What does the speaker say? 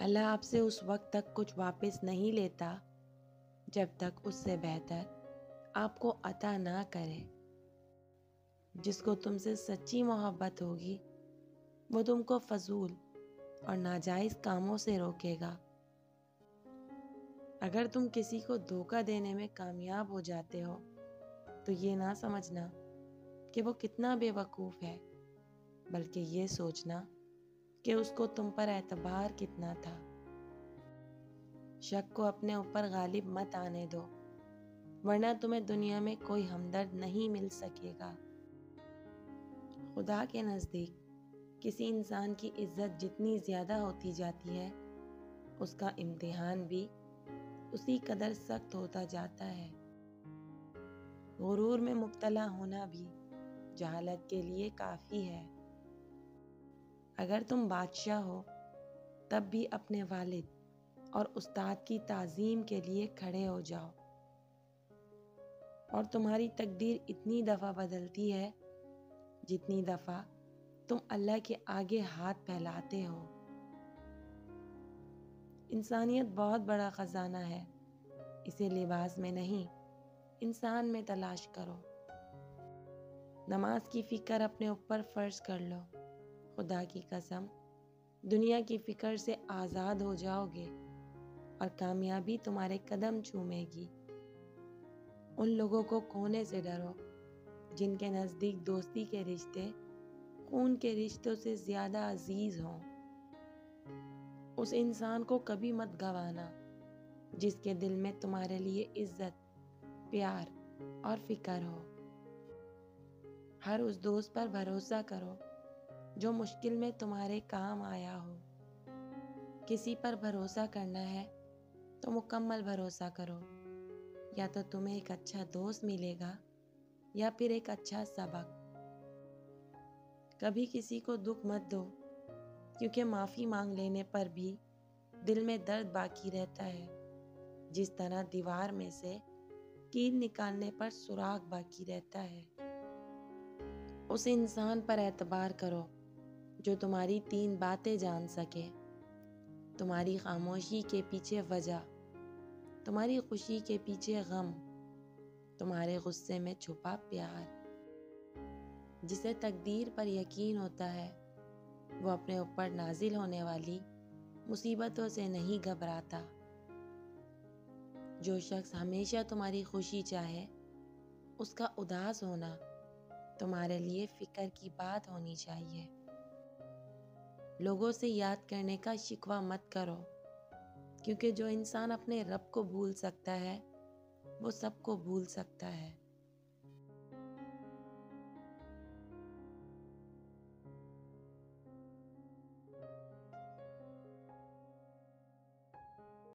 اللہ آپ سے اس وقت تک کچھ واپس نہیں لیتا جب تک اس سے بہتر آپ کو عطا نہ کرے۔ جس کو تم سے سچی محبت ہوگی وہ تم کو فضول اور ناجائز کاموں سے روکے گا۔ اگر تم کسی کو دھوکہ دینے میں کامیاب ہو جاتے ہو تو یہ نہ سمجھنا کہ وہ کتنا بے وقوف ہے، بلکہ یہ سوچنا کہ اس کو تم پر اعتبار کتنا تھا۔ شک کو اپنے اوپر غالب مت آنے دو، ورنہ تمہیں دنیا میں کوئی ہمدرد نہیں مل سکے گا۔ خدا کے نزدیک کسی انسان کی عزت جتنی زیادہ ہوتی جاتی ہے، اس کا امتحان بھی اسی قدر سخت ہوتا جاتا ہے۔ غرور میں مبتلا ہونا بھی جہالت کے لیے کافی ہے۔ اگر تم بادشاہ ہو تب بھی اپنے والد اور استاد کی تعظیم کے لیے کھڑے ہو جاؤ، اور تمہاری تقدیر اتنی دفعہ بدلتی ہے جتنی دفعہ تم اللہ کے آگے ہاتھ پھیلاتے ہو۔ انسانیت بہت بڑا خزانہ ہے، اسے لباس میں نہیں انسان میں تلاش کرو۔ نماز کی فکر اپنے اوپر فرض کر لو، خدا کی قسم دنیا کی فکر سے آزاد ہو جاؤ گے اور کامیابی تمہارے قدم چومے گی۔ ان لوگوں کو کھونے سے ڈرو جن کے نزدیک دوستی کے رشتے خون کے رشتوں سے زیادہ عزیز ہوں۔ اس انسان کو کبھی مت گنوانا جس کے دل میں تمہارے لیے عزت، پیار اور فکر ہو۔ ہر اس دوست پر بھروسہ کرو جو مشکل میں تمہارے کام آیا ہو۔ کسی پر بھروسہ کرنا ہے تو مکمل بھروسہ کرو، یا تو تمہیں ایک اچھا دوست ملے گا یا پھر ایک اچھا سبق۔ کبھی کسی کو دکھ مت دو، کیونکہ معافی مانگ لینے پر بھی دل میں درد باقی رہتا ہے، جس طرح دیوار میں سے کیل نکالنے پر سوراخ باقی رہتا ہے۔ اس انسان پر اعتبار کرو جو تمہاری 3 باتیں جان سکے: تمہاری خاموشی کے پیچھے وجہ، تمہاری خوشی کے پیچھے غم، تمہارے غصے میں چھپا پیار۔ جسے تقدیر پر یقین ہوتا ہے وہ اپنے اوپر نازل ہونے والی مصیبتوں سے نہیں گھبراتا۔ جو شخص ہمیشہ تمہاری خوشی چاہے، اس کا اداس ہونا تمہارے لیے فکر کی بات ہونی چاہیے۔ لوگوں سے یاد کرنے کا شکوہ مت کرو، کیونکہ جو انسان اپنے رب کو بھول سکتا ہے وہ سب کو بھول سکتا ہے۔